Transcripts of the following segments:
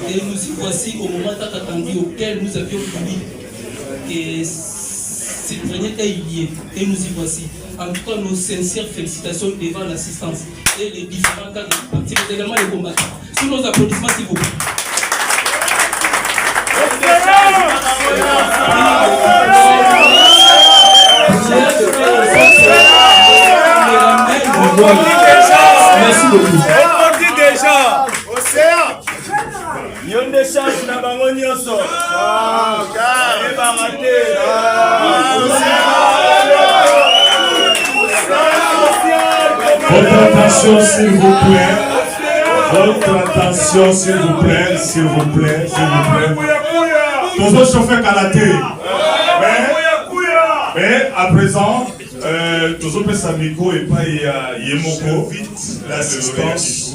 Et nous y voici au moment attendu auquel nous avions voulu que cette réunion ait lieu. Et nous y voici. En tout cas, nos sincères félicitations devant l'assistance et les différents cadres du parti, mais également les combattants. Sous nos applaudissements, s'il vous plaît. Merci beaucoup. On dit déjà. Océan. Nyon de change na bango nyonso. Votre attention, s'il vous plaît. Votre attention, s'il vous plaît. S'il vous plaît. S'il vous plaît. Tous vos chauffeurs calatés. Mais à présent, tous vos pesamico et pas Yemoko vite l'assistance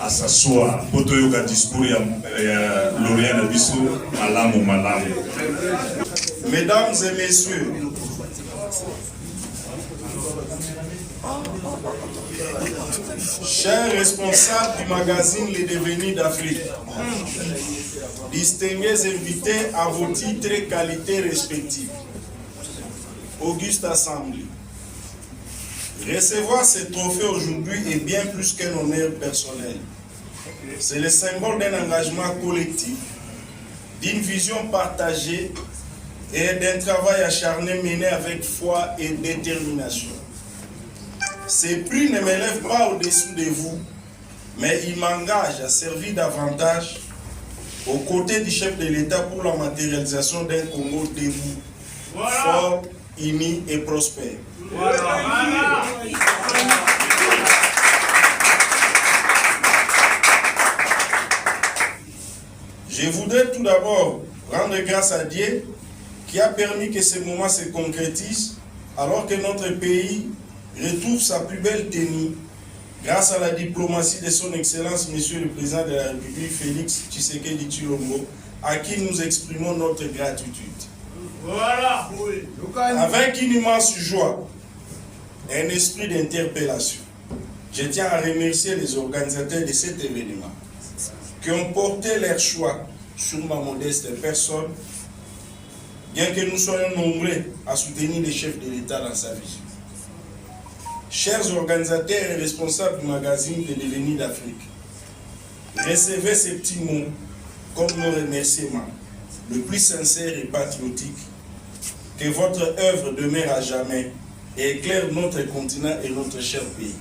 à s'asseoir. Poto yoga discours ya Loriana Bissou malamu malamu. Mesdames et messieurs, chers responsables du magazine Les Devenirs d'Afrique, distingués invités à vos titres et qualités respectives, Auguste Assemblée, recevoir ce trophée aujourd'hui est bien plus qu'un honneur personnel. C'est le symbole d'un engagement collectif, d'une vision partagée et d'un travail acharné mené avec foi et détermination. Ces prix ne m'élèvent pas au-dessous de vous, mais ils m'engagent à servir davantage aux côtés du chef de l'État pour la matérialisation d'un Congo debout, fort, uni et prospère. Je voudrais tout d'abord rendre grâce à Dieu qui a permis que ce moment se concrétise alors que notre pays retrouve sa plus belle tenue grâce à la diplomatie de son Excellence, Monsieur le Président de la République, Félix Tshisekedi Tshilombo, à qui nous exprimons notre gratitude. Voilà. Avec une immense joie et un esprit d'interpellation, je tiens à remercier les organisateurs de cet événement qui ont porté leur choix sur ma modeste personne, bien que nous soyons nombreux à soutenir le chef de l'État dans sa vision. Chers organisateurs et responsables du magazine Les Devenirs d'Afrique, recevez ces petits mots comme nos remerciements le plus sincère et patriotique. Que votre œuvre demeure à jamais et éclaire notre continent et notre cher pays.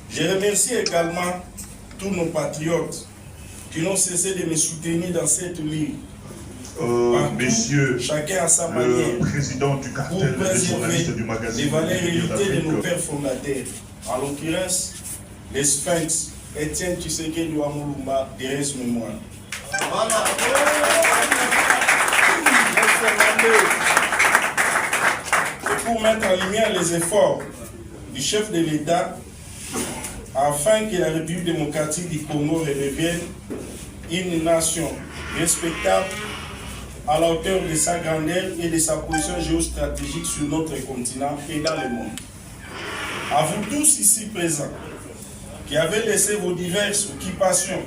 Je remercie également tous nos patriotes qui n'ont cessé de me soutenir dans cette lutte. Messieurs, chacun à sa le manière, président du cartel pour des préserver journalistes du magazine les valeurs héritées de nos d'Afrique. pères fondateurs. En l'occurrence, les Sphinx, Étienne Tshisekedi Wamulumba, Thérèse Mémoire. Voilà. Et pour mettre en lumière les efforts du chef de l'État afin que la République démocratique du Congo redevienne une nation respectable à la hauteur de sa grandeur et de sa position géostratégique sur notre continent et dans le monde. À vous tous ici présents, qui avez laissé vos diverses occupations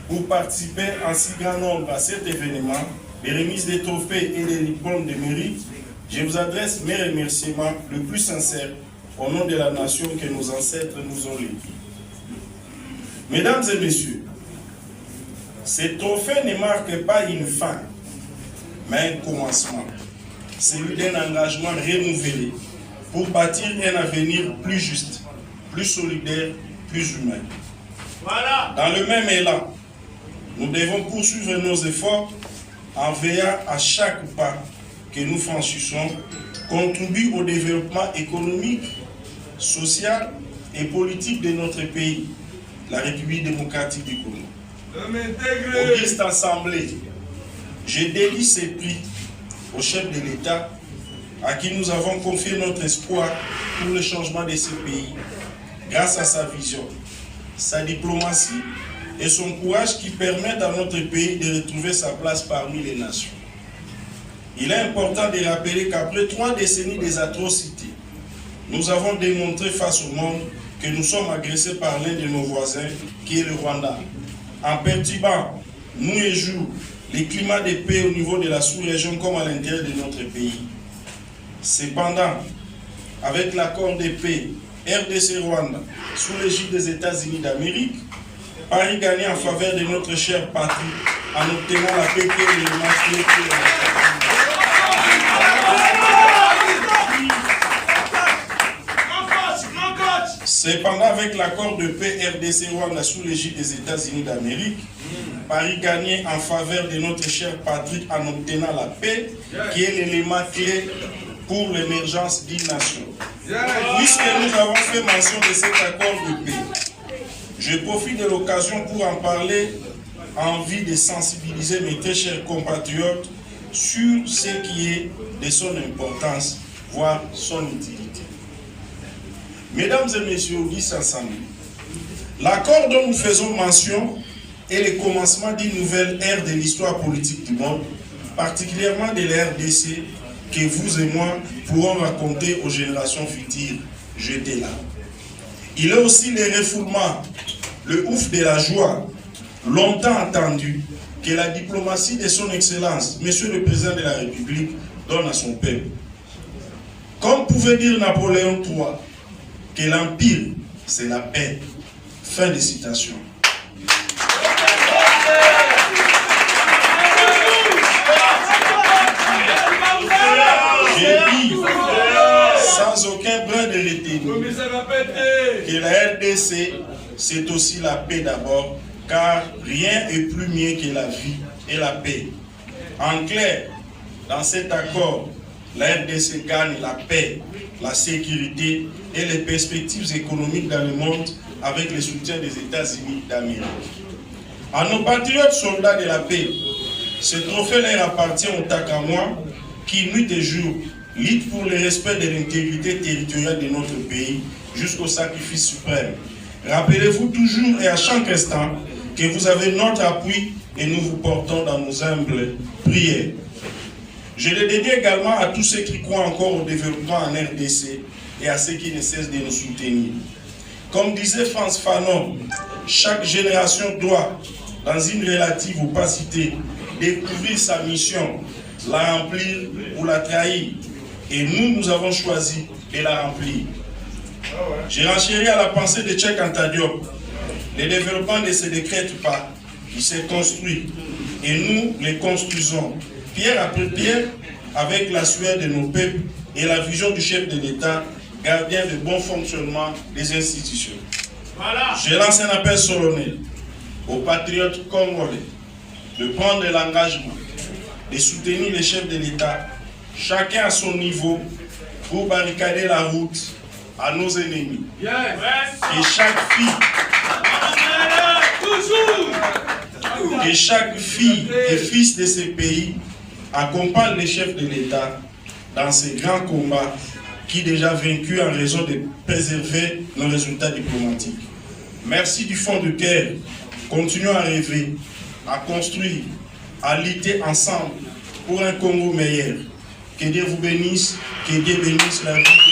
pour participer en si grand nombre à cet événement, les remises des trophées et des diplômes de mérite, je vous adresse mes remerciements le plus sincères au nom de la nation que nos ancêtres nous ont léguée. Mesdames et messieurs, ces trophées ne marquent pas une fin, mais un commencement, celui d'un engagement renouvelé pour bâtir un avenir plus juste, plus solidaire, plus humain. Voilà. Dans le même élan, nous devons poursuivre nos efforts en veillant à chaque pas que nous franchissons contribue au développement économique, social et politique de notre pays, la République démocratique du Congo. Auguste Assemblée, je dédie ces prix au chef de l'État à qui nous avons confié notre espoir pour le changement de ce pays grâce à sa vision, sa diplomatie et son courage qui permettent à notre pays de retrouver sa place parmi les nations. Il est important de rappeler qu'après 3 décennies des atrocités, nous avons démontré face au monde que nous sommes agressés par l'un de nos voisins, qui est le Rwanda. en perturbant, nuit et jour, les climats de paix au niveau de la sous-région comme à l'intérieur de notre pays. Cependant, avec l'accord de paix RDC-Rwanda sous l'égide des États-Unis d'Amérique, Paris gagnait en faveur de notre chère patrie en obtenant la paix qui est l'élément clé pour Cependant, avec l'accord de paix RDC-Rwanda sous l'égide des États-Unis d'Amérique, Paris gagnait en faveur de notre chère patrie en obtenant la paix, qui est l'élément clé pour l'émergence d'une nation. Puisque nous avons fait mention de cet accord de paix, je profite de l'occasion pour en parler en vue de sensibiliser mes très chers compatriotes sur ce qui est de son importance, voire son utilité. Mesdames et messieurs, auditeurs ensemble, l'accord dont nous faisons mention est le commencement d'une nouvelle ère de l'histoire politique du monde, particulièrement de la RDC, que vous et moi pourrons raconter aux générations futures. J'étais là. Il est aussi le refoulement, le ouf de la joie, longtemps attendu, que la diplomatie de son Excellence, Monsieur le Président de la République, donne à son peuple. Comme pouvait dire Napoléon III, que l'Empire, c'est la paix. Fin de citation. J'ai dit, sans aucun brin de retenue, que la RDC, c'est aussi la paix d'abord, car rien n'est plus mieux que la vie et la paix. En clair, dans cet accord, la RDC gagne la paix, la sécurité et les perspectives économiques dans le monde avec le soutien des États-Unis d'Amérique. À nos patriotes soldats de la paix, ce trophée leur appartient au Takamois qui, nuit et jour, lutte pour le respect de l'intégrité territoriale de notre pays jusqu'au sacrifice suprême. Rappelez-vous toujours et à chaque instant que vous avez notre appui et nous vous portons dans nos humbles prières. Je le dédie également à tous ceux qui croient encore au développement en RDC et à ceux qui ne cessent de nous soutenir. Comme disait Frantz Fanon, chaque génération doit, dans une relative opacité, découvrir sa mission, la remplir ou la trahir. Et nous, nous avons choisi de la remplir. J'ai renchéri à la pensée de Cheikh Anta Diop. Le développement ne se décrète pas, il s'est construit. Et nous les construisons, pierre après pierre, avec la sueur de nos peuples et la vision du chef de l'État, gardien de bon fonctionnement des institutions. Voilà. Je lance un appel solennel aux patriotes congolais de prendre l'engagement de soutenir les chefs de l'État, chacun à son niveau, pour barricader la route à nos ennemis. Et chaque fille et fils de ce pays accompagne les chefs de l'État dans ces grands combats qui déjà vaincus en raison de préserver nos résultats diplomatiques. Merci du fond du cœur. Continuons à rêver, à construire, à lutter ensemble pour un Congo meilleur. Que Dieu vous bénisse, que Dieu bénisse la vie.